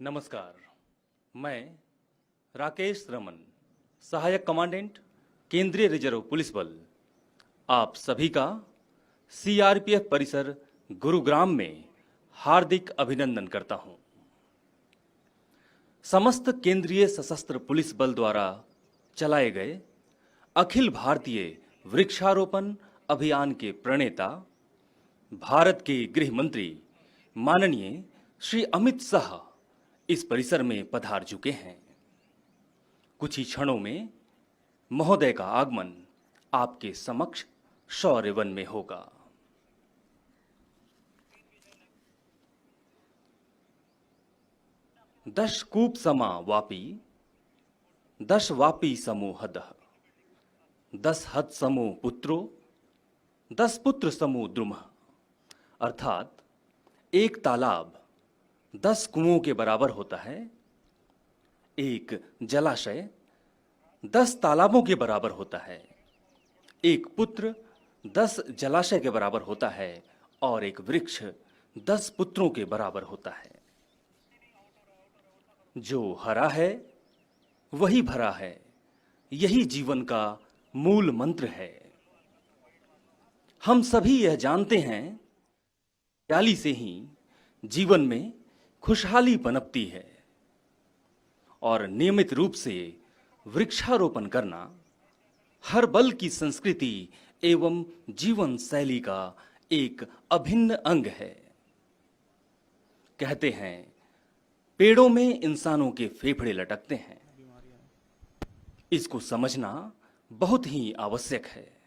नमस्कार। मैं राकेश रमन, सहायक कमांडेंट, केंद्रीय रिजर्व पुलिस बल, आप सभी का सीआरपीएफ परिसर गुरुग्राम में हार्दिक अभिनंदन करता हूं। समस्त केंद्रीय सशस्त्र पुलिस बल द्वारा चलाए गए अखिल भारतीय वृक्षारोपण अभियान के प्रणेता भारत के गृह मंत्री माननीय श्री अमित शाह इस परिसर में पधार चुके हैं। कुछ ही क्षणों में महोदय का आगमन आपके समक्ष शौर्य वन में होगा। दश कूप समा वापी, दश वापी समो हदः, दस हद समो पुत्रो, दस पुत्र समो द्रुमः। अर्थात एक तालाब 10 कुओं के बराबर होता है, एक जलाशय 10 तालाबों के बराबर होता है, एक पुत्र 10 जलाशय के बराबर होता है और एक वृक्ष 10 पुत्रों के बराबर होता है। जो हरा है वही भरा है, यही जीवन का मूल मंत्र है। हम सभी यह जानते हैं, हरियाली से ही जीवन में खुशहाली पनपती है और नियमित रूप से वृक्षारोपण करना हर बल की संस्कृति एवं जीवन शैली का एक अभिन्न अंग है। कहते हैं, पेड़ों में इंसानों के फेफड़े लटकते हैं। इसको समझना बहुत ही आवश्यक है।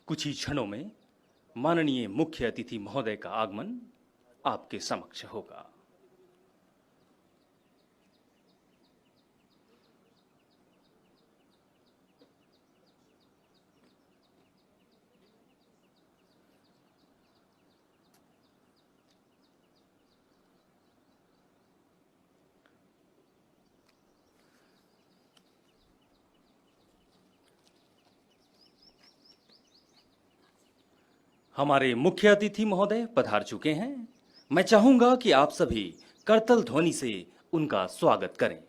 कुछ ही क्षणों में माननीय मुख्य अतिथि महोदय का आगमन आपके समक्ष होगा। हमारे मुख्य अतिथि महोदय पधार चुके हैं। मैं चाहूंगा कि आप सभी करतल ध्वनि से उनका स्वागत करें।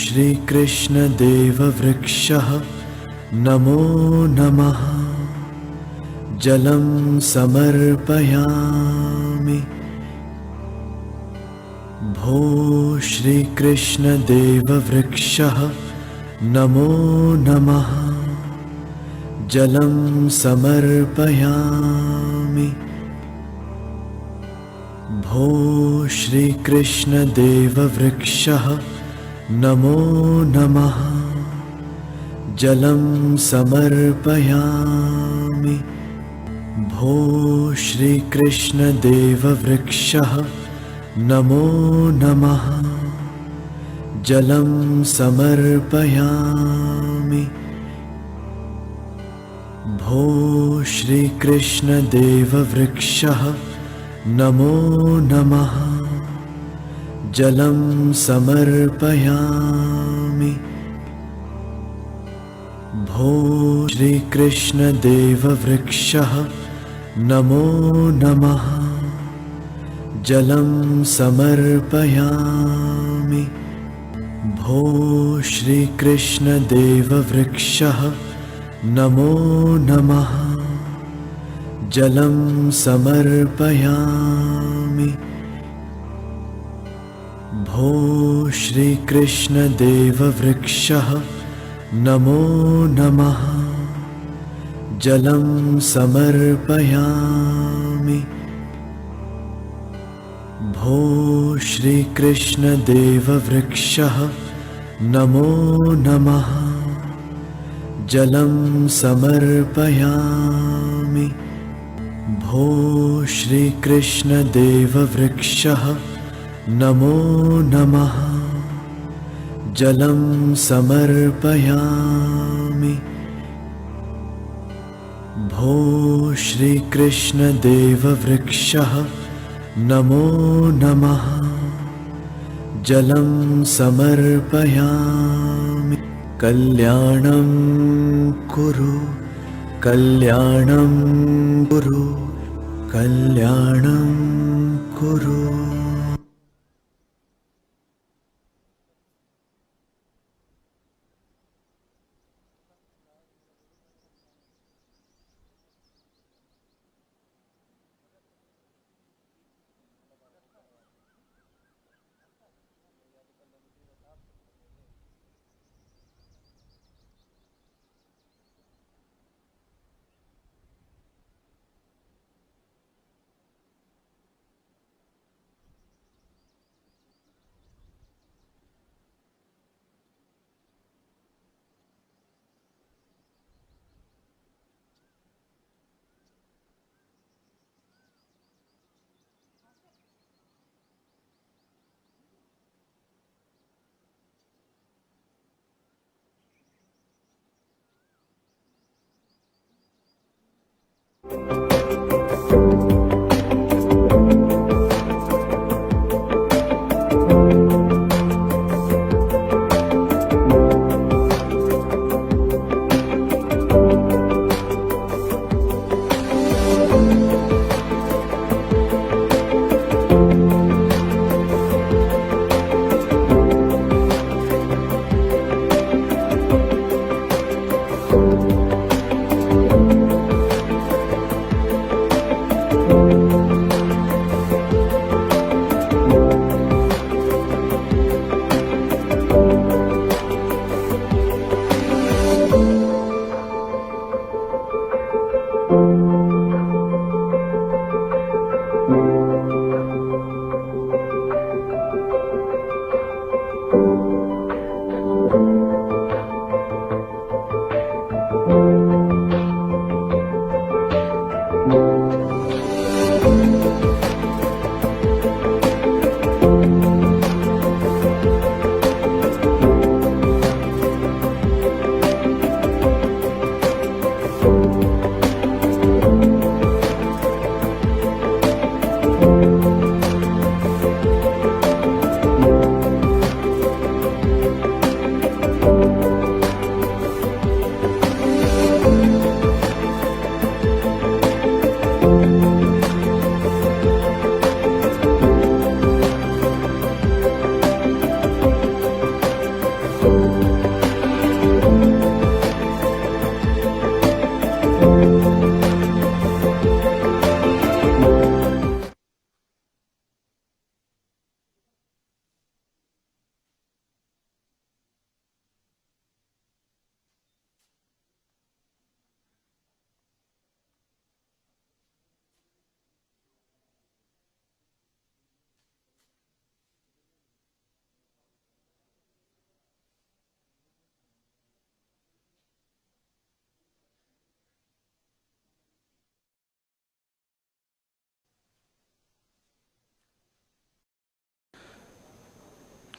श्रीकृष्णदेववृक्षः नमो नमः। जलं समर्पयामि। भो श्रीकृष्णदेववृक्षः नमो नमः। जलं समर्पयामि। भो श्रीकृष्णदेववृक्षः नमो नमः। जलं समर्पयामि। भो श्रीकृष्णदेववृक्षः नमो नमः। जलं समर्पयामि। भो श्रीकृष्णदेववृक्षः नमो नमः। जलं समर्पयामि। भो श्रीकृष्णदेववृक्षः नमो नमः। जलं समर्पयामि। भो श्रीकृष्णदेववृक्षः नमो नमः। जलं समर्पयामि। भो श्रीकृष्णदेववृक्षः नमो नमः। जलं समर्पयामि। भो श्रीकृष्णदेववृक्षः नमो नमः। जलं समर्पयामि। भो श्रीकृष्णदेववृक्षः नमो नमः। जलं समर्पयामि। भो श्रीकृष्णदेववृक्षः नमो नमः। जलं समर्पयामि। कल्याणं कुरु कल्याणं कुरु कल्याणं कुरु।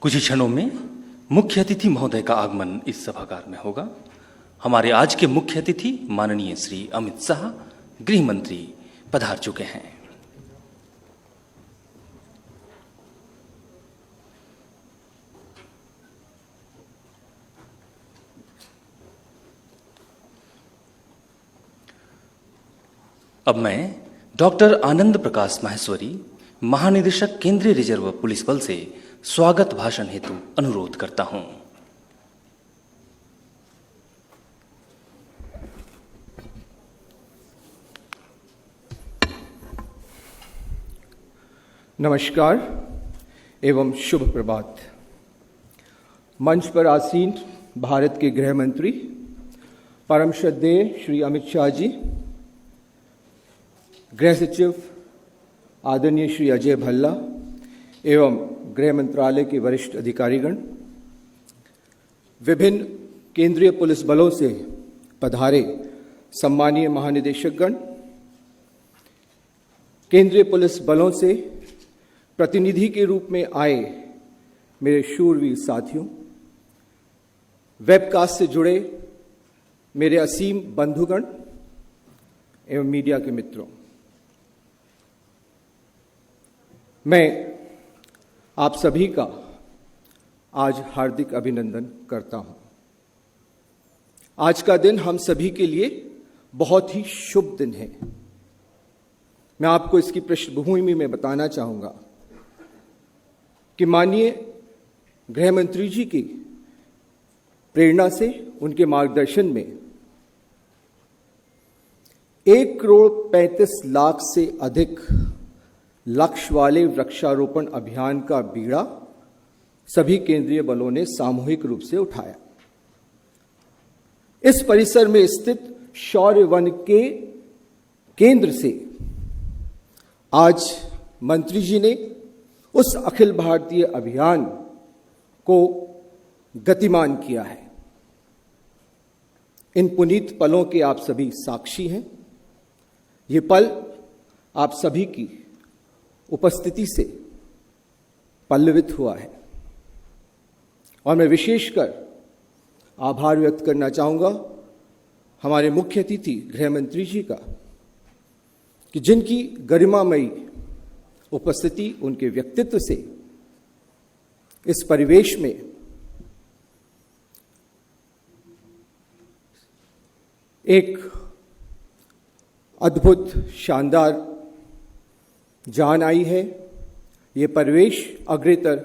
कुछ ही क्षणों में मुख्य अतिथि महोदय का आगमन इस सभागार में होगा। हमारे आज के मुख्य अतिथि माननीय श्री अमित शाह गृह मंत्री पधार चुके हैं। अब मैं डॉक्टर आनंद प्रकाश माहेश्वरी, महानिदेशक केंद्रीय रिजर्व पुलिस बल से स्वागत भाषण हेतु अनुरोध करता हूं। नमस्कार एवं शुभ प्रभात। मंच पर आसीन भारत के गृह मंत्री परम श्रद्धेय श्री अमित शाह जी, गृह सचिव आदरणीय श्री अजय भल्ला एवं गृह मंत्रालय के वरिष्ठ अधिकारीगण, विभिन्न केंद्रीय पुलिस बलों से पधारे सम्मानीय महानिदेशकगण, केंद्रीय पुलिस बलों से प्रतिनिधि के रूप में आए मेरे शूरवीर साथियों, वेबकास्ट से जुड़े मेरे असीम बंधुगण एवं मीडिया के मित्रों, मैं आप सभी का आज हार्दिक अभिनंदन करता हूं। आज का दिन हम सभी के लिए बहुत ही शुभ दिन है। मैं आपको इसकी पृष्ठभूमि में बताना चाहूंगा कि माननीय गृह मंत्री जी की प्रेरणा से, उनके मार्गदर्शन में 1,35,00,000 से अधिक लक्ष्य वाले वृक्षारोपण अभियान का बीड़ा सभी केंद्रीय बलों ने सामूहिक रूप से उठाया। इस परिसर में स्थित शौर्य वन के केंद्र से आज मंत्री जी ने उस अखिल भारतीय अभियान को गतिमान किया है। इन पुनीत पलों के आप सभी साक्षी हैं। ये पल आप सभी की उपस्थिति से पल्लवित हुआ है और मैं विशेषकर आभार व्यक्त करना चाहूंगा हमारे मुख्य अतिथि गृह मंत्री जी का, कि जिनकी गरिमामयी उपस्थिति, उनके व्यक्तित्व से इस परिवेश में एक अद्भुत शानदार जान आई है। ये परिवेश अग्रेतर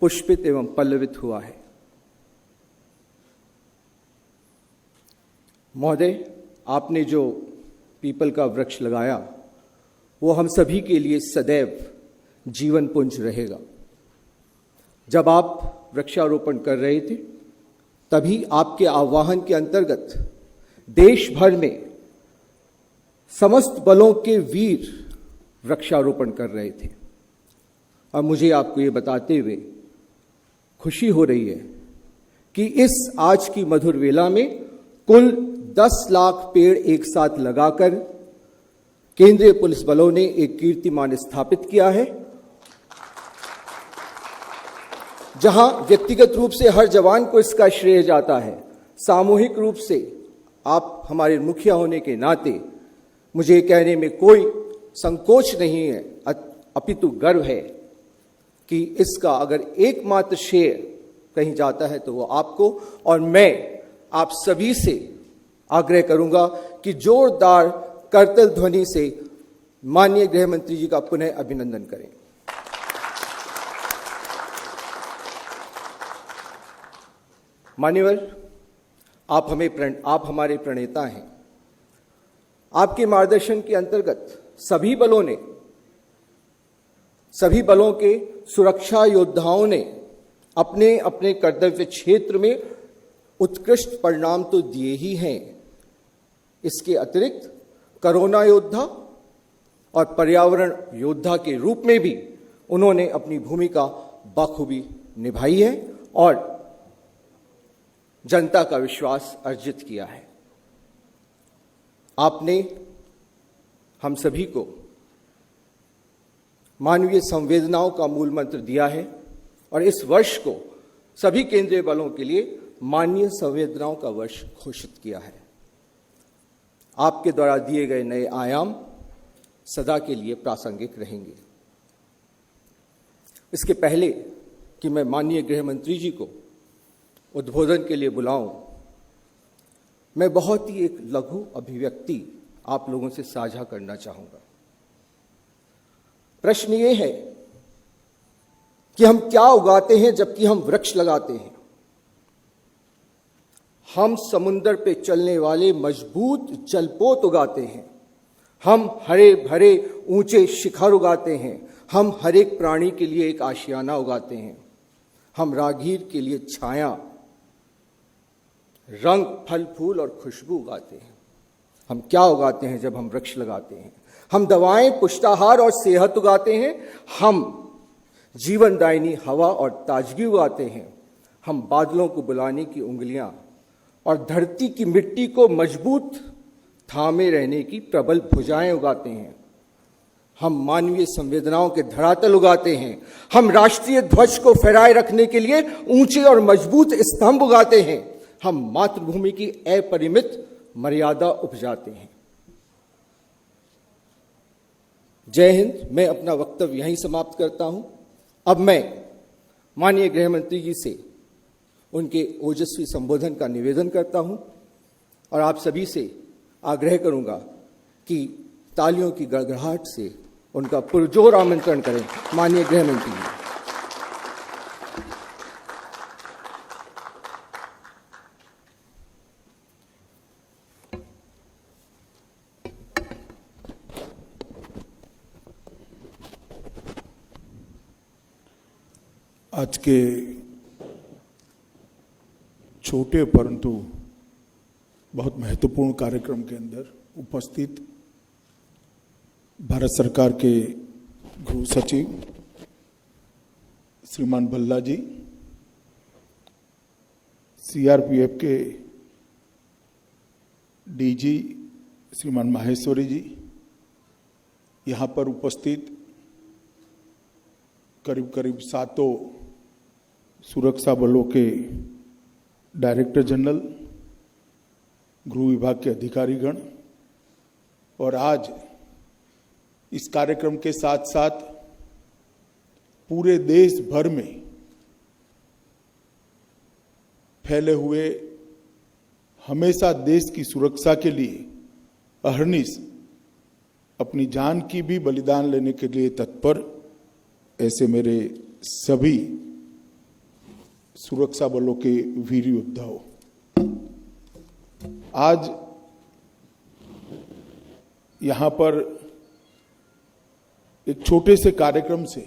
पुष्पित एवं पल्लवित हुआ है। महोदय, आपने जो पीपल का वृक्ष लगाया वो हम सभी के लिए सदैव जीवन पुंज रहेगा। जब आप वृक्षारोपण कर रहे थे तभी आपके आह्वान के अंतर्गत देश भर में समस्त बलों के वीर वृक्षारोपण कर रहे थे और मुझे आपको ये बताते हुए खुशी हो रही है कि इस आज की मधुर वेला में कुल 10 लाख पेड़ एक साथ लगाकर केंद्रीय पुलिस बलों ने एक कीर्तिमान स्थापित किया है, जहां व्यक्तिगत रूप से हर जवान को इसका श्रेय जाता है। सामूहिक रूप से आप हमारे मुखिया होने के नाते मुझे कहने में कोई संकोच नहीं है, अपितु गर्व है कि इसका अगर एकमात्र श्रेय कहीं जाता है तो वो आपको, और मैं आप सभी से आग्रह करूंगा कि जोरदार करतल ध्वनि से माननीय गृह मंत्री जी का पुनः अभिनंदन करें। मान्यवर, आप हमारे प्रणेता हैं। आपके मार्गदर्शन के अंतर्गत सभी बलों के सुरक्षा योद्धाओं ने अपने अपने कर्तव्य क्षेत्र में उत्कृष्ट परिणाम तो दिए ही हैं, इसके अतिरिक्त कोरोना योद्धा और पर्यावरण योद्धा के रूप में भी उन्होंने अपनी भूमिका बखूबी निभाई है और जनता का विश्वास अर्जित किया है। आपने हम सभी को मानवीय संवेदनाओं का मूल मंत्र दिया है और इस वर्ष को सभी केंद्रीय बलों के लिए मानवीय संवेदनाओं का वर्ष घोषित किया है। आपके द्वारा दिए गए नए आयाम सदा के लिए प्रासंगिक रहेंगे। इसके पहले कि मैं माननीय गृह मंत्री जी को उद्बोधन के लिए बुलाऊं, मैं बहुत ही एक लघु अभिव्यक्ति आप लोगों से साझा करना चाहूंगा। प्रश्न ये है कि हम क्या उगाते हैं जबकि हम वृक्ष लगाते हैं। हम समुद्र पे चलने वाले मजबूत जलपोत उगाते हैं, हम हरे भरे ऊंचे शिखर उगाते हैं, हम हर एक प्राणी के लिए एक आशियाना उगाते हैं, हम राहगीर के लिए छाया, रंग, फल फूल और खुशबू उगाते हैं। हम क्या उगाते हैं जब हम वृक्ष लगाते हैं? हम दवाएं, पुष्टाहार और सेहत उगाते हैं, हम जीवनदायिनी हवा और ताजगी उगाते हैं, हम बादलों को बुलाने की उंगलियां और धरती की मिट्टी को मजबूत थामे रहने की प्रबल भुजाएं उगाते हैं, हम मानवीय संवेदनाओं के धरातल उगाते हैं, हम राष्ट्रीय ध्वज को फहराए रखने के लिए ऊंचे और मजबूत स्तंभ उगाते हैं, हम मातृभूमि की अपरिमित मर्यादा उपजाते हैं। जय हिंद। मैं अपना वक्तव्य यहीं समाप्त करता हूं। अब मैं माननीय गृह मंत्री जी से उनके ओजस्वी संबोधन का निवेदन करता हूं और आप सभी से आग्रह करूंगा कि तालियों की गड़गड़ाहट से उनका पुरजोर आमंत्रण करें। माननीय गृह मंत्री जी। आज के छोटे परंतु बहुत महत्वपूर्ण कार्यक्रम के अंदर उपस्थित भारत सरकार के गृह सचिव श्रीमान भल्ला जी, सीआरपीएफ के डीजी श्रीमान माहेश्वरी जी, यहाँ पर उपस्थित करीब करीब 7 सुरक्षा बलों के डायरेक्टर जनरल, गृह विभाग के अधिकारीगण, और आज इस कार्यक्रम के साथ साथ पूरे देश भर में फैले हुए हमेशा देश की सुरक्षा के लिए अहर्निश अपनी जान की भी बलिदान लेने के लिए तत्पर ऐसे मेरे सभी सुरक्षा बलों के वीर योद्धाओं, आज यहां पर एक छोटे से कार्यक्रम से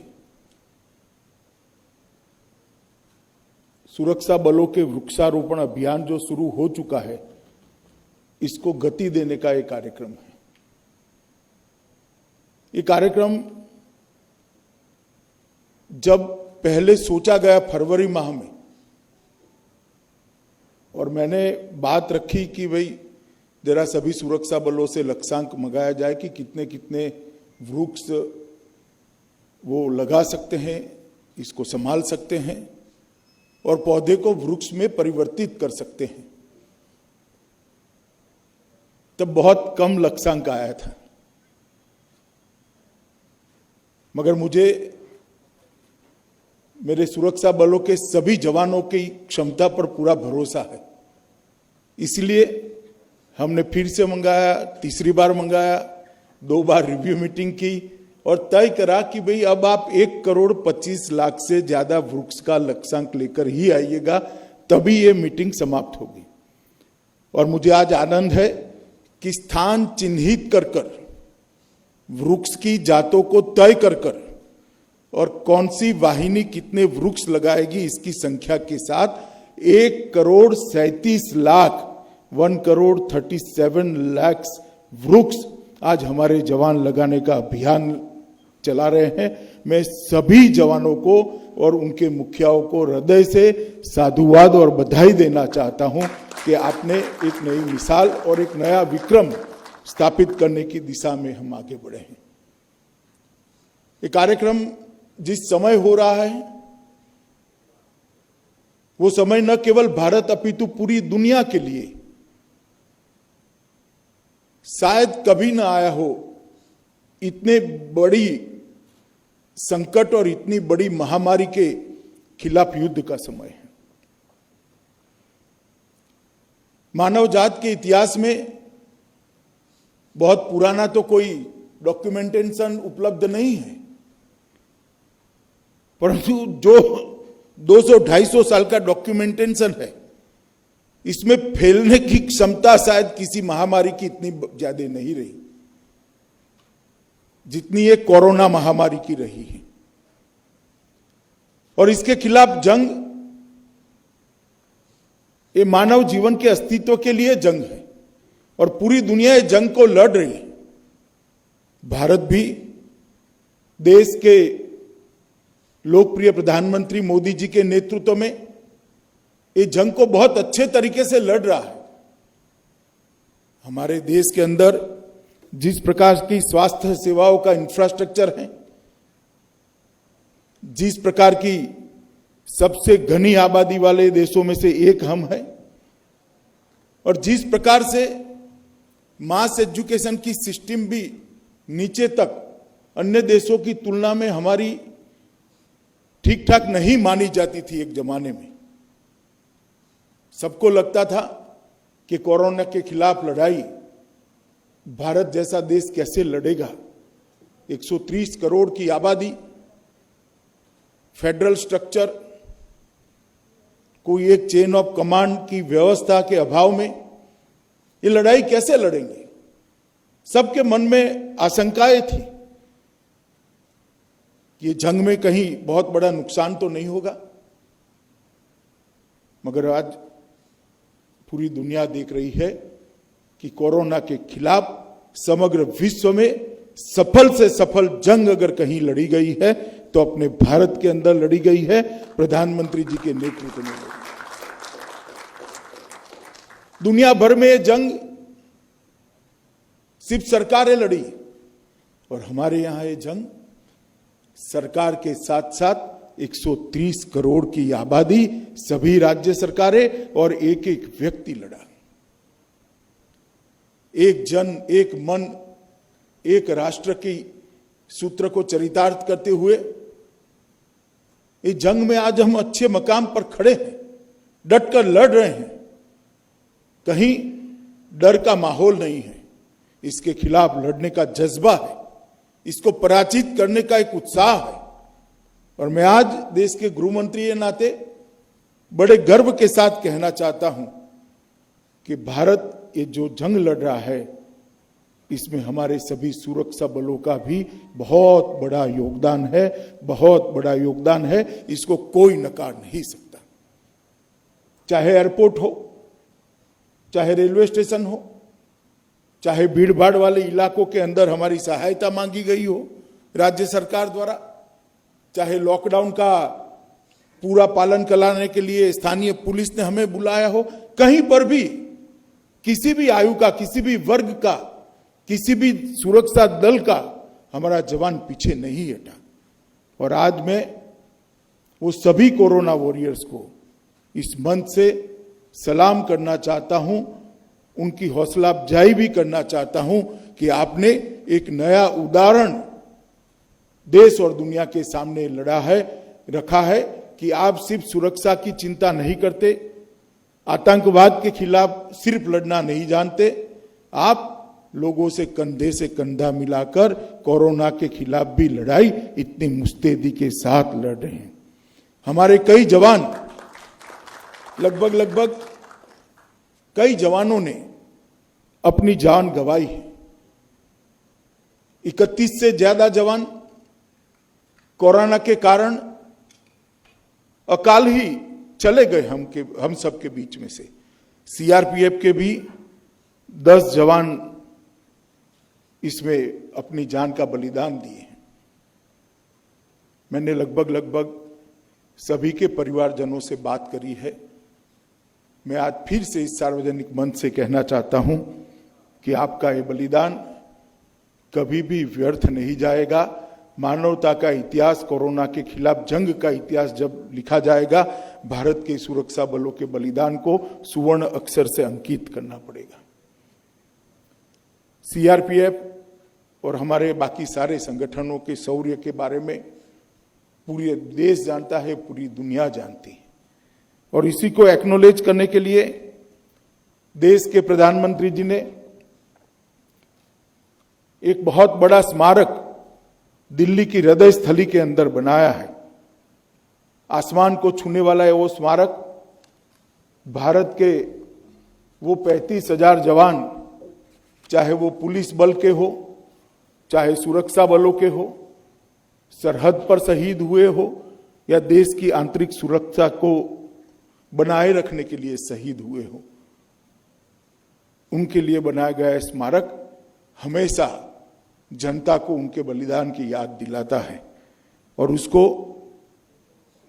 सुरक्षा बलों के वृक्षारोपण अभियान जो शुरू हो चुका है, इसको गति देने का एक कार्यक्रम है। ये कार्यक्रम जब पहले सोचा गया फरवरी माह में, और मैंने बात रखी कि भाई जरा सभी सुरक्षा बलों से लक्ष्यांक मंगाया जाए कि कितने कितने वृक्ष वो लगा सकते हैं, इसको संभाल सकते हैं और पौधे को वृक्ष में परिवर्तित कर सकते हैं। तब बहुत कम लक्ष्यांक आया था, मगर मुझे मेरे सुरक्षा बलों के सभी जवानों की क्षमता पर पूरा भरोसा है। इसलिए हमने फिर से मंगाया, तीसरी बार मंगाया, 2 बार रिव्यू मीटिंग की और तय करा कि भाई अब आप 1,25,00,000 से ज्यादा वृक्ष का लक्ष्यांक लेकर ही आइएगा, तभी ये मीटिंग समाप्त होगी। और मुझे आज आनंद है कि स्थान चिन्हित कर कर, वृक्ष की जातों को तय कर कर और कौन सी वाहिनी कितने वृक्ष लगाएगी इसकी संख्या के साथ 1,37,00,000 1,37,00,000 वृक्ष आज हमारे जवान लगाने का अभियान चला रहे हैं। मैं सभी जवानों को और उनके मुखियाओं को हृदय से साधुवाद और बधाई देना चाहता हूं कि आपने एक नई मिसाल और एक नया विक्रम स्थापित करने की दिशा में हम आगे बढ़े हैं। ये कार्यक्रम जिस समय हो रहा है वो समय न केवल भारत अपितु पूरी दुनिया के लिए शायद कभी ना आया हो। इतने बड़ी संकट और इतनी बड़ी महामारी के खिलाफ युद्ध का समय है। मानव जात के इतिहास में बहुत पुराना तो कोई डॉक्यूमेंटेशन उपलब्ध नहीं है, परंतु जो 200-250 साल का डॉक्यूमेंटेशन है, इसमें फैलने की क्षमता शायद किसी महामारी की इतनी ज्यादा नहीं रही जितनी ये कोरोना महामारी की रही है। और इसके खिलाफ जंग ये मानव जीवन के अस्तित्व के लिए जंग है और पूरी दुनिया इस जंग को लड़ रही है। भारत भी देश के लोकप्रिय प्रधानमंत्री मोदी जी के नेतृत्व में ये जंग को बहुत अच्छे तरीके से लड़ रहा है। हमारे देश के अंदर जिस प्रकार की स्वास्थ्य सेवाओं का इंफ्रास्ट्रक्चर है, जिस प्रकार की सबसे घनी आबादी वाले देशों में से एक हम हैं, और जिस प्रकार से मास एजुकेशन की सिस्टम भी नीचे तक अन्य देशों की तुलना में हमारी ठीक ठाक नहीं मानी जाती थी। एक जमाने में सबको लगता था कि कोरोना के खिलाफ लड़ाई भारत जैसा देश कैसे लड़ेगा। 130 करोड़ की आबादी, फेडरल स्ट्रक्चर, कोई एक चेन ऑफ कमांड की व्यवस्था के अभाव में ये लड़ाई कैसे लड़ेंगे। सबके मन में आशंकाएं थी कि ये जंग में कहीं बहुत बड़ा नुकसान तो नहीं होगा। मगर आज पूरी दुनिया देख रही है कि कोरोना के खिलाफ समग्र विश्व में सफल से सफल जंग अगर कहीं लड़ी गई है तो अपने भारत के अंदर लड़ी गई है, प्रधानमंत्री जी के नेतृत्व में लड़ी। दुनिया भर में ये जंग सिर्फ सरकारें लड़ी और हमारे यहां ये जंग सरकार के साथ साथ 130 करोड़ की आबादी, सभी राज्य सरकारें और एक एक व्यक्ति लड़ा। एक जन, एक मन, एक राष्ट्र की सूत्र को चरितार्थ करते हुए इस जंग में आज हम अच्छे मकाम पर खड़े हैं, डटकर लड़ रहे हैं। कहीं डर का माहौल नहीं है, इसके खिलाफ लड़ने का जज्बा है, इसको पराजित करने का एक उत्साह है। और मैं आज देश के गृह मंत्री के नाते बड़े गर्व के साथ कहना चाहता हूं कि भारत ये जो जंग लड़ रहा है इसमें हमारे सभी सुरक्षा बलों का भी बहुत बड़ा योगदान है, बहुत बड़ा योगदान है। इसको कोई नकार नहीं सकता। चाहे एयरपोर्ट हो, चाहे रेलवे स्टेशन हो, चाहे भीड़ भाड़ वाले इलाकों के अंदर हमारी सहायता मांगी गई हो राज्य सरकार द्वारा, चाहे लॉकडाउन का पूरा पालन कराने के लिए स्थानीय पुलिस ने हमें बुलाया हो, कहीं पर भी किसी भी आयु का, किसी भी वर्ग का, किसी भी सुरक्षा दल का हमारा जवान पीछे नहीं हटा। और आज मैं वो सभी कोरोना वॉरियर्स को इस मंच से सलाम करना चाहता हूं, उनकी हौसला अफजाई भी करना चाहता हूं कि आपने एक नया उदाहरण देश और दुनिया के सामने रखा है कि आप सिर्फ सुरक्षा की चिंता नहीं करते, आतंकवाद के खिलाफ सिर्फ लड़ना नहीं जानते, आप लोगों से कंधा मिलाकर कोरोना के खिलाफ भी लड़ाई इतनी मुस्तैदी के साथ लड़ रहे हैं। हमारे कई जवान, लगभग कई जवानों ने अपनी जान गंवाई है। 31 से ज्यादा जवान कोरोना के कारण अकाल ही चले गए हम सब के बीच में से। सीआरपीएफ के भी 10 जवान इसमें अपनी जान का बलिदान दिए हैं। मैंने लगभग सभी के परिवारजनों से बात करी है। मैं आज फिर से इस सार्वजनिक मंच से कहना चाहता हूं कि आपका ये बलिदान कभी भी व्यर्थ नहीं जाएगा। मानवता का इतिहास, कोरोना के खिलाफ जंग का इतिहास जब लिखा जाएगा, भारत के सुरक्षा बलों के बलिदान को सुवर्ण अक्षर से अंकित करना पड़ेगा। सीआरपीएफ और हमारे बाकी सारे संगठनों के शौर्य के बारे में पूरे देश जानता है, पूरी दुनिया जानती है। और इसी को एक्नॉलेज करने के लिए देश के प्रधानमंत्री जी ने एक बहुत बड़ा स्मारक दिल्ली की हृदय स्थली के अंदर बनाया है। आसमान को छूने वाला है वो स्मारक। भारत के वो 35,000 जवान, चाहे वो पुलिस बल के हो, चाहे सुरक्षा बलों के हो, सरहद पर शहीद हुए हो या देश की आंतरिक सुरक्षा को बनाए रखने के लिए शहीद हुए हो, उनके लिए बनाया गया स्मारक हमेशा जनता को उनके बलिदान की याद दिलाता है और उसको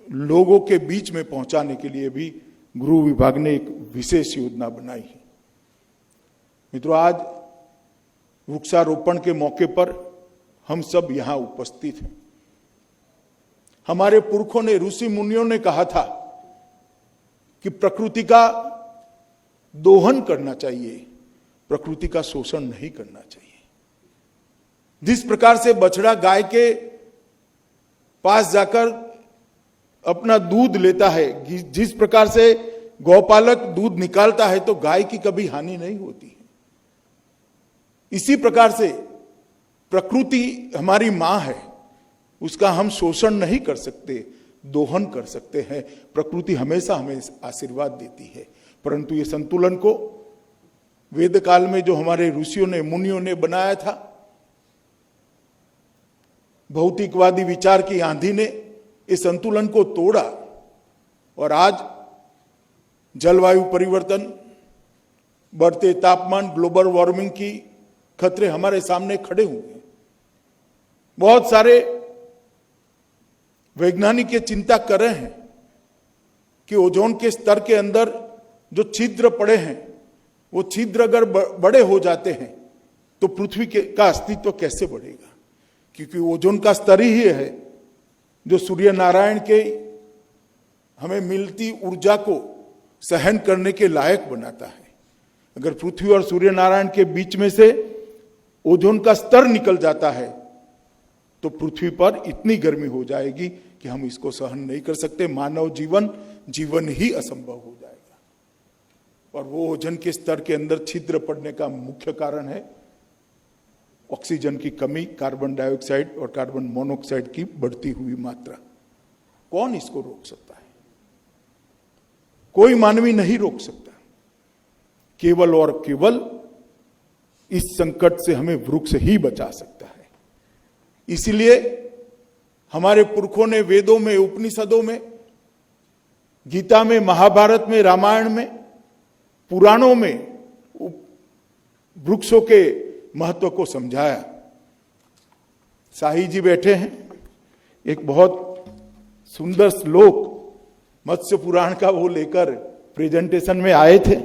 लोगों के बीच में पहुंचाने के लिए भी गृह विभाग ने एक विशेष योजना बनाई है। मित्रों, आज वृक्षारोपण के मौके पर हम सब यहां उपस्थित हैं। हमारे पुरखों ने, ऋषि मुनियों ने कहा था कि प्रकृति का दोहन करना चाहिए, प्रकृति का शोषण नहीं करना चाहिए। जिस प्रकार से बछड़ा गाय के पास जाकर अपना दूध लेता है, जिस प्रकार से गौपालक दूध निकालता है, तो गाय की कभी हानि नहीं होती है। इसी प्रकार से प्रकृति हमारी मां है, उसका हम शोषण नहीं कर सकते, दोहन कर सकते हैं। प्रकृति हमेशा हमें आशीर्वाद देती है, परंतु ये संतुलन को वेद काल में जो हमारे ऋषियों ने, मुनियों ने बनाया था, भौतिकवादी विचार की आंधी ने इस संतुलन को तोड़ा और आज जलवायु परिवर्तन, बढ़ते तापमान, ग्लोबल वार्मिंग की खतरे हमारे सामने खड़े हुए हैं। बहुत सारे वैज्ञानिक ये चिंता कर रहे हैं कि ओजोन के स्तर के अंदर जो छिद्र पड़े हैं, वो छिद्र अगर बड़े हो जाते हैं तो पृथ्वी का अस्तित्व कैसे बढ़ेगा, क्योंकि ओजोन का स्तर ही है जो सूर्य नारायण के हमें मिलती ऊर्जा को सहन करने के लायक बनाता है। अगर पृथ्वी और सूर्य नारायण के बीच में से ओजोन का स्तर निकल जाता है तो पृथ्वी पर इतनी गर्मी हो जाएगी कि हम इसको सहन नहीं कर सकते। मानव जीवन ही असंभव हो जाएगा। और वो ओजोन के स्तर के अंदर छिद्र पड़ने का मुख्य कारण है ऑक्सीजन की कमी, कार्बन डाइऑक्साइड और कार्बन मोनोऑक्साइड की बढ़ती हुई मात्रा। कौन इसको रोक सकता है? कोई मानवी नहीं रोक सकता। केवल और केवल इस संकट से हमें वृक्ष ही बचा सकता है। इसीलिए हमारे पुरखों ने वेदों में, उपनिषदों में, गीता में, महाभारत में, रामायण में, पुराणों में वृक्षों के महत्व को समझाया। शाही जी बैठे हैं, एक बहुत सुंदर श्लोक मत्स्य पुराण का वो लेकर प्रेजेंटेशन में आए थे।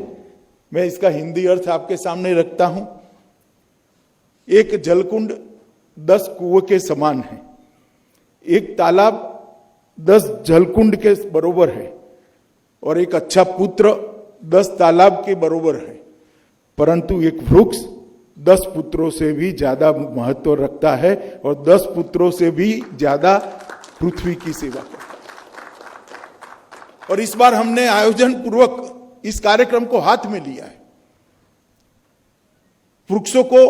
मैं इसका हिंदी अर्थ आपके सामने रखता हूं। एक जलकुंड 10 कुएं के समान है, एक तालाब 10 जलकुंड के बरोबर है और एक अच्छा पुत्र 10 तालाब के बरोबर है, परंतु एक वृक्ष 10 पुत्रों से भी ज्यादा महत्व रखता है और 10 पुत्रों से भी ज्यादा पृथ्वी की सेवा करता है। और इस बार हमने आयोजन पूर्वक इस कार्यक्रम को हाथ में लिया है। वृक्षों को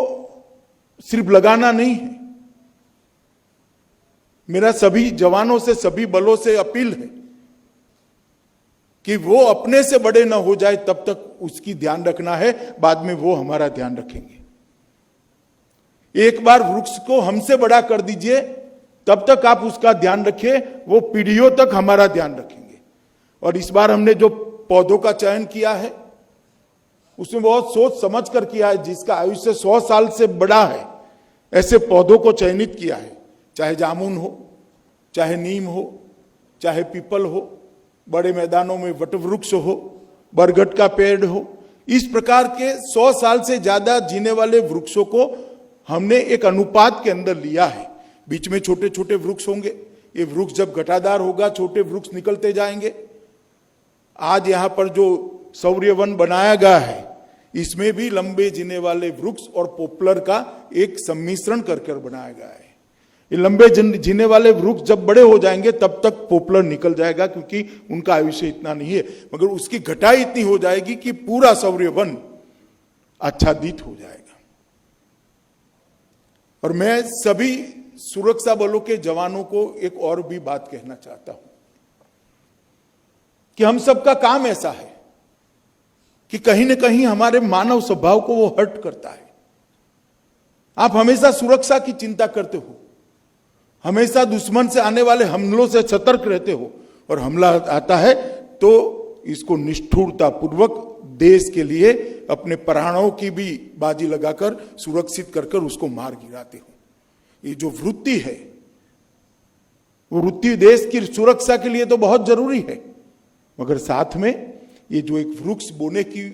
सिर्फ लगाना नहीं है। मेरा सभी जवानों से, सभी बलों से अपील है कि वो अपने से बड़े ना हो जाए तब तक उसकी ध्यान रखना है, बाद में वो हमारा ध्यान रखेंगे। एक बार वृक्ष को हमसे बड़ा कर दीजिए, तब तक आप उसका ध्यान रखिए, वो पीढ़ियों तक हमारा ध्यान रखेंगे। और इस बार हमने जो पौधों का चयन किया है उसमें बहुत सोच समझ कर किया है। जिसका आयुष्य 100 साल से बड़ा है, ऐसे पौधों को चयनित किया है। चाहे जामुन हो, चाहे नीम हो, चाहे पीपल हो, बड़े मैदानों में वटवृक्ष हो, बरगद का पेड़ हो, इस प्रकार के 100 साल से ज्यादा जीने वाले वृक्षों को हमने एक अनुपात के अंदर लिया है। बीच में छोटे छोटे वृक्ष होंगे, ये वृक्ष जब घटादार होगा छोटे वृक्ष निकलते जाएंगे आज यहाँ पर जो सौर्य वन बनाया गया है, इसमें भी लंबे जीने वाले वृक्ष और पॉपुलर का एक सम्मिश्रण कर बनाया गया है। ये लंबे जीने वाले वृक्ष जब बड़े हो जाएंगे तब तक पॉपुलर निकल जाएगा, क्योंकि उनका आयुष्य इतना नहीं है, मगर उसकी घटाई इतनी हो जाएगी कि पूरा सौर्य वन आच्छादित हो जाएगा। और मैं सभी सुरक्षा बलों के जवानों को एक और भी बात कहना चाहता हूं कि हम सबका काम ऐसा है कि कहीं ना कहीं हमारे मानव स्वभाव को वो हर्ट करता है। आप हमेशा सुरक्षा की चिंता करते हो, हमेशा दुश्मन से आने वाले हमलों से सतर्क रहते हो, और हमला आता है तो इसको निष्ठुरता पूर्वक देश के लिए अपने प्राणों की भी बाजी लगाकर सुरक्षित कर उसको मार गिराते हो। ये जो वृत्ति है, वो वृत्ति देश की सुरक्षा के लिए तो बहुत जरूरी है, मगर साथ में ये जो एक वृक्ष बोने की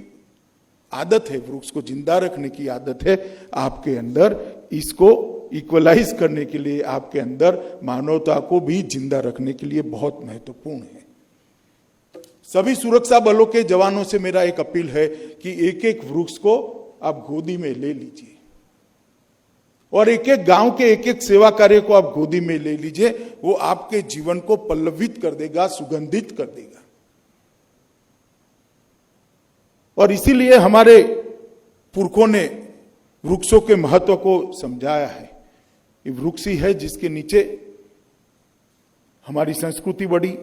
आदत है, वृक्ष को जिंदा रखने की आदत है आपके अंदर, इसको इक्वलाइज करने के लिए आपके अंदर मानवता को भी जिंदा रखने के लिए बहुत महत्वपूर्ण है। सभी सुरक्षा बलों के जवानों से मेरा एक अपील है कि एक एक वृक्ष को आप गोदी में ले लीजिए, और एक एक गांव के एक एक सेवा कार्य को आप गोदी में ले लीजिए। वो आपके जीवन को पल्लवित कर देगा, सुगंधित कर देगा। और इसीलिए हमारे पुरखों ने वृक्षों के महत्व को समझाया है। ये वृक्ष ही है जिसके नीचे हमारी संस्कृति बढ़ी,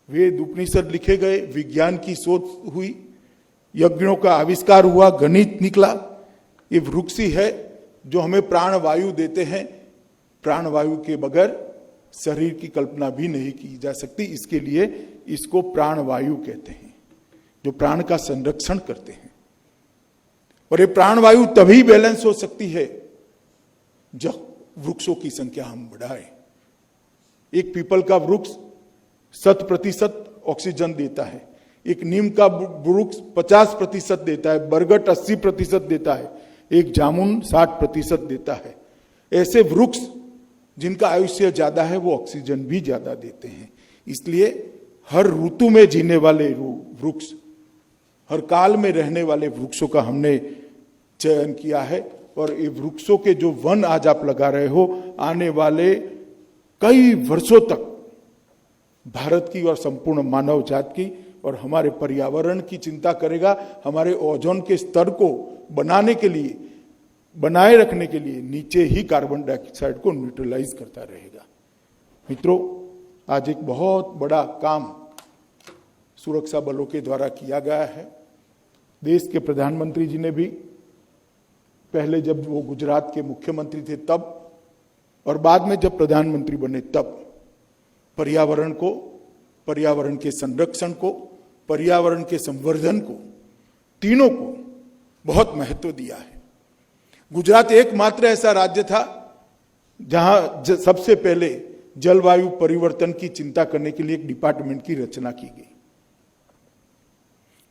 वेद उपनिषद लिखे गए, विज्ञान की शोध हुई, यज्ञों का आविष्कार हुआ, गणित निकला। ये वृक्ष ही है जो हमें प्राणवायु देते हैं। प्राणवायु के बगैर शरीर की कल्पना भी नहीं की जा सकती, इसके लिए इसको प्राणवायु कहते हैं, जो प्राण का संरक्षण करते हैं। और ये प्राणवायु तभी बैलेंस हो सकती है जब वृक्षों की संख्या हम बढ़ाएं। एक पीपल का वृक्ष 100% ऑक्सीजन देता है, एक नीम का वृक्ष 50% देता है, बरगद 80% देता है, एक जामुन 60% देता है। ऐसे वृक्ष जिनका आयुष्य ज्यादा है वो ऑक्सीजन भी ज्यादा देते हैं। इसलिए हर ऋतु में जीने वाले वृक्ष, हर काल में रहने वाले वृक्षों का हमने चयन किया है। और ये वृक्षों के जो वन आज आप लगा रहे हो, आने वाले कई वर्षों तक भारत की और संपूर्ण मानव जात की और हमारे पर्यावरण की चिंता करेगा। हमारे ओजोन के स्तर को बनाने के लिए, बनाए रखने के लिए नीचे ही कार्बन डाइऑक्साइड को न्यूट्रलाइज करता रहेगा। मित्रों, आज एक बहुत बड़ा काम सुरक्षा बलों के द्वारा किया गया है। देश के प्रधानमंत्री जी ने भी पहले जब वो गुजरात के मुख्यमंत्री थे तब, और बाद में जब प्रधानमंत्री बने तब, पर्यावरण को, पर्यावरण के संरक्षण को, पर्यावरण के संवर्धन को, तीनों को बहुत महत्व दिया है। गुजरात एकमात्र ऐसा राज्य था जहां सबसे पहले जलवायु परिवर्तन की चिंता करने के लिए एक डिपार्टमेंट की रचना की गई।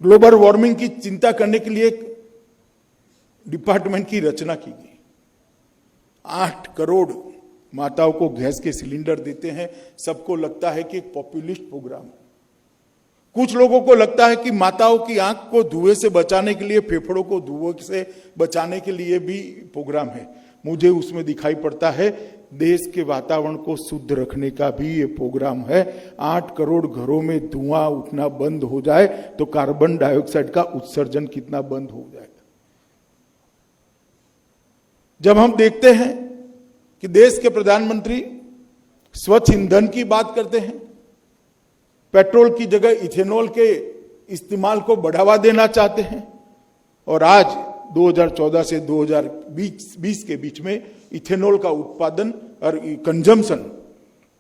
ग्लोबल वार्मिंग की चिंता करने के लिए एक डिपार्टमेंट की रचना की गई। 8 करोड़ माताओं को गैस के सिलेंडर देते हैं। सबको लगता है कि एक पॉपुलिस्ट प्रोग्राम है। कुछ लोगों को लगता है कि माताओं की आंख को धुएं से बचाने के लिए, फेफड़ों को धुएं से बचाने के लिए भी प्रोग्राम है। मुझे उसमें दिखाई पड़ता है देश के वातावरण को शुद्ध रखने का भी ये प्रोग्राम है। 8 करोड़ घरों में धुआं उठना बंद हो जाए तो कार्बन डाइऑक्साइड का उत्सर्जन कितना बंद हो जाएगा। जब हम देखते हैं कि देश के प्रधानमंत्री स्वच्छ ईंधन की बात करते हैं, पेट्रोल की जगह इथेनॉल के इस्तेमाल को बढ़ावा देना चाहते हैं, और आज 2014 से 2020 के बीच में इथेनॉल का उत्पादन और कंजम्पशन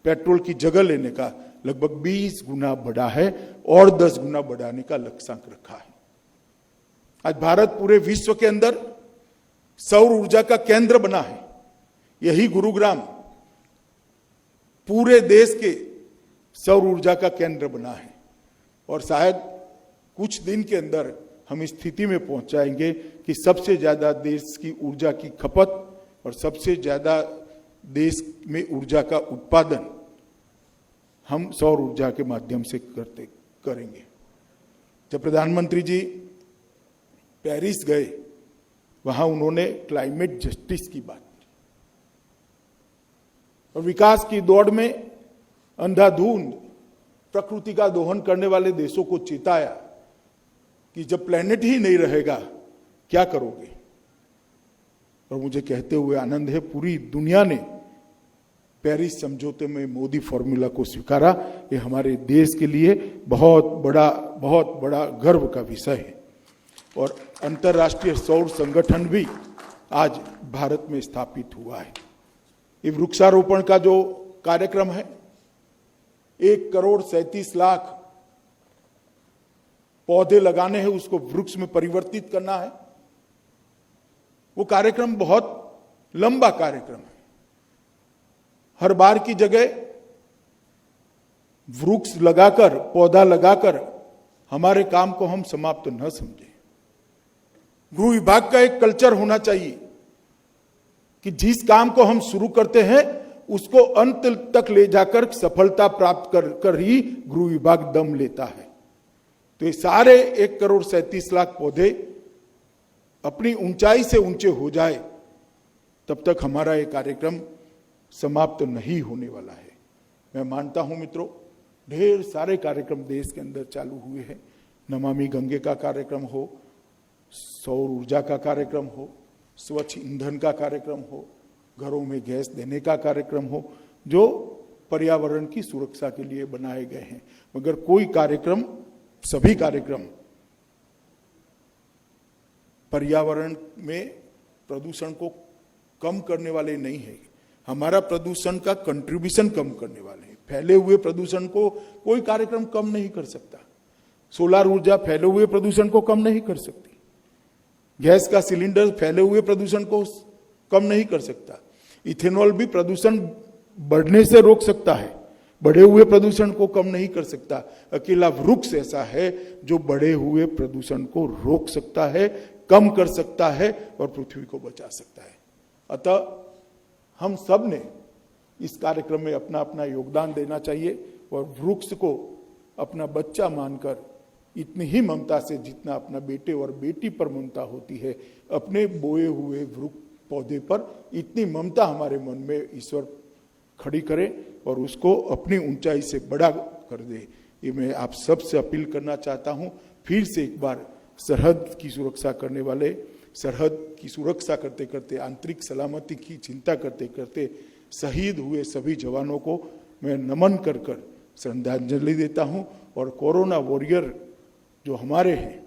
पेट्रोल की जगह लेने का लगभग 20 गुना बढ़ा है और 10 गुना बढ़ाने का लक्ष्यांक रखा है। आज भारत पूरे विश्व के अंदर सौर ऊर्जा का केंद्र बना है। यही गुरुग्राम पूरे देश के सौर ऊर्जा का केंद्र बना है, और शायद कुछ दिन के अंदर हम इस स्थिति में पहुंच जाएंगे कि सबसे ज्यादा देश की ऊर्जा की खपत और सबसे ज्यादा देश में ऊर्जा का उत्पादन हम सौर ऊर्जा के माध्यम से करेंगे। जब प्रधानमंत्री जी पेरिस गए, वहां उन्होंने क्लाइमेट जस्टिस की बात की और विकास की दौड़ में अंधाधुंध प्रकृति का दोहन करने वाले देशों को चेताया कि जब प्लेनेट ही नहीं रहेगा क्या करोगे। और मुझे कहते हुए आनंद है, पूरी दुनिया ने पेरिस समझौते में मोदी फॉर्मूला को स्वीकारा। ये हमारे देश के लिए बहुत बड़ा गर्व का विषय है। और अंतर्राष्ट्रीय सौर संगठन भी आज भारत में स्थापित हुआ है। ये वृक्षारोपण का जो कार्यक्रम है, 1,37,00,000 पौधे लगाने हैं, उसको वृक्ष में परिवर्तित करना है। वो कार्यक्रम बहुत लंबा कार्यक्रम है। हर बार की जगह वृक्ष लगाकर, पौधा लगाकर हमारे काम को हम समाप्त न समझें। गृह विभाग का एक कल्चर होना चाहिए कि जिस काम को हम शुरू करते हैं उसको अंत तक ले जाकर सफलता प्राप्त कर ही गृह विभाग दम लेता है। तो ये सारे 1,37,00,000 पौधे अपनी ऊंचाई से ऊंचे हो जाए तब तक हमारा ये कार्यक्रम समाप्त नहीं होने वाला है। मैं मानता हूं मित्रों, ढेर सारे कार्यक्रम देश के अंदर चालू हुए हैं। नमामि गंगे का कार्यक्रम हो, सौर ऊर्जा का कार्यक्रम हो, स्वच्छ ईंधन का कार्यक्रम हो, घरों में गैस देने का कार्यक्रम हो, जो पर्यावरण की सुरक्षा के लिए बनाए गए हैं। मगर सभी कार्यक्रम पर्यावरण में प्रदूषण को कम करने वाले नहीं है। हमारा प्रदूषण का कंट्रीब्यूशन कम करने वाले हैं। फैले हुए प्रदूषण को कोई कार्यक्रम कम नहीं कर सकता। सोलर ऊर्जा फैले हुए प्रदूषण को कम नहीं कर सकती। गैस का सिलेंडर फैले हुए प्रदूषण को कम नहीं कर सकता। इथेनॉल भी प्रदूषण बढ़ने से रोक सकता है, बढ़े हुए प्रदूषण को कम नहीं कर सकता। अकेला वृक्ष ऐसा है जो बढ़े हुए प्रदूषण को रोक सकता है, कम कर सकता है और पृथ्वी को बचा सकता है। अतः हम सब ने इस कार्यक्रम में अपना अपना योगदान देना चाहिए और वृक्ष को अपना बच्चा मानकर इतनी ही ममता से जितना अपना बेटे और बेटी पर ममता होती है, अपने बोए हुए वृक्ष पौधे पर इतनी ममता हमारे मन में ईश्वर खड़ी करे और उसको अपनी ऊंचाई से बड़ा कर दे। ये मैं आप सब से अपील करना चाहता हूं। फिर से एक बार सरहद की सुरक्षा करने वाले, सरहद की सुरक्षा करते करते, आंतरिक सलामती की चिंता करते करते शहीद हुए सभी जवानों को मैं नमन कर श्रद्धांजलि देता हूं। और कोरोना वॉरियर जो हमारे हैं,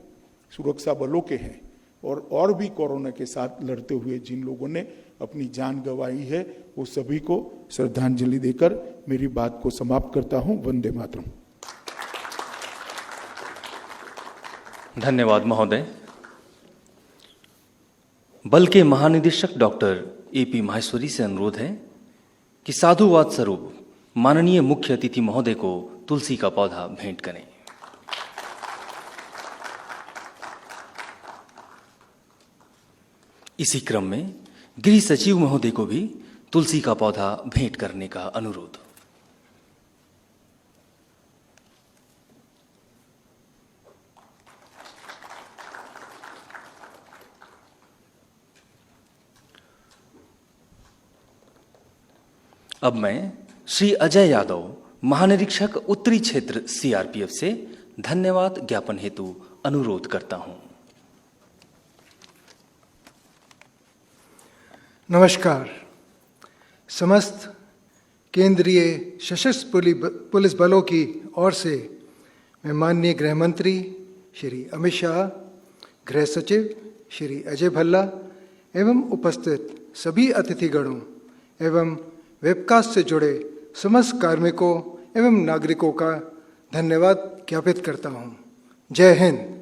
सुरक्षा बलों के हैं, और भी कोरोना के साथ लड़ते हुए जिन लोगों ने अपनी जान गंवाई है, वो सभी को श्रद्धांजलि देकर मेरी बात को समाप्त करता हूं। वंदे मातरम। धन्यवाद महोदय। बल के महानिदेशक डॉक्टर AP माहेश्वरी से अनुरोध है कि साधुवाद स्वरूप माननीय मुख्य अतिथि महोदय को तुलसी का पौधा भेंट करें। इसी क्रम में गृह सचिव महोदय को भी तुलसी का पौधा भेंट करने का अनुरोध। अब मैं श्री अजय यादव, महानिरीक्षक उत्तरी क्षेत्र CRPF से धन्यवाद ज्ञापन हेतु अनुरोध करता हूं। नमस्कार। समस्त केंद्रीय सशस्त्र पुलिस बलों की ओर से मैं माननीय गृह मंत्री श्री अमित शाह, गृह सचिव श्री अजय भल्ला एवं उपस्थित सभी अतिथिगणों एवं वेबकास्ट से जुड़े समस्त कार्मिकों एवं नागरिकों का धन्यवाद ज्ञापित करता हूं। जय हिंद।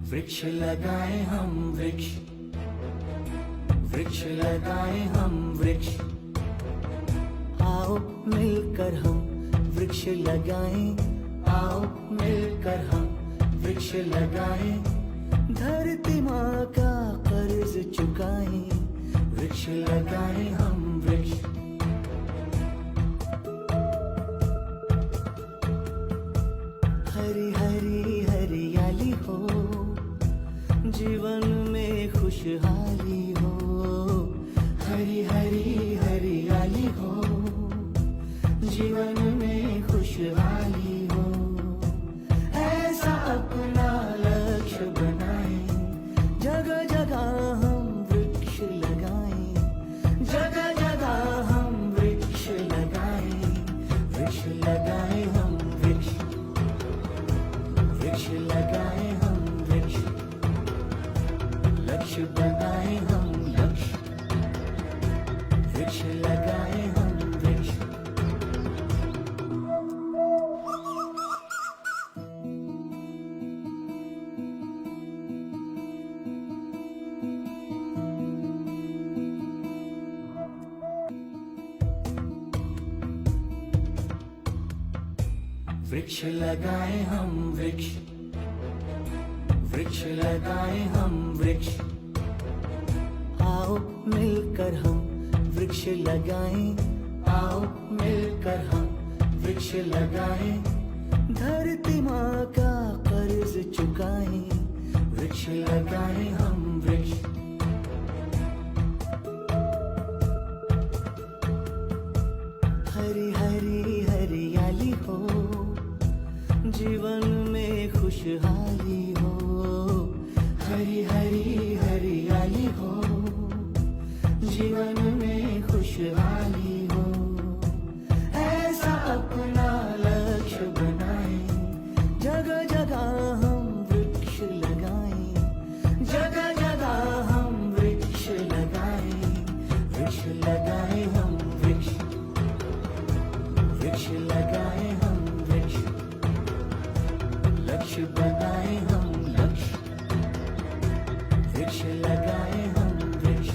वृक्ष लगाए हम वृक्ष, वृक्ष लगाए हम वृक्ष, आओ मिलकर हम वृक्ष लगाएं, आओ मिलकर हम वृक्ष लगाएं, धरती माँ का कर्ज चुकाएं, वृक्ष लगाएं हम वृक्ष। हरी हरी हरियाली हो, जीवन में खुशहाली हो, हरी हरी हरियाली हो, जीवन में खुशहाली हो, ऐसा अपना लक्ष्य बनाएं, जगह जगह हम वृक्ष लगाएं, जगह जगह हम वृक्ष लगाएं, वृक्ष लगाएं हम वृक्ष, वृक्ष लगाएं हम वृक्ष, लक्ष्य बनाएं हम लक्ष्य, वृक्ष लगाएं हम वृक्ष। वृक्ष लगाएं हम वृक्ष, वृक्ष लगाएं हम वृक्ष, आओ मिलकर हम वृक्ष लगाएं, आओ मिलकर हम वृक्ष लगाएं, धरती माँ का कर्ज चुकाएं, वृक्ष लगाएं हम वृक्ष। जीवन में खुशहाली हो, हरी हरी हरियाली हो, जीवन में खुशहाली हो, ऐसा अपना लक्ष्य बनाए, जगह जगह हम वृक्ष लगाएं, जगह जगह हम वृक्ष लगाएं, वृक्ष लगाएं हम वृक्ष, वृक्ष लगाएं हम वृक्ष, लक्ष्य बनाएं हम लक्ष्य, वृक्ष लगाएं हम वृक्ष।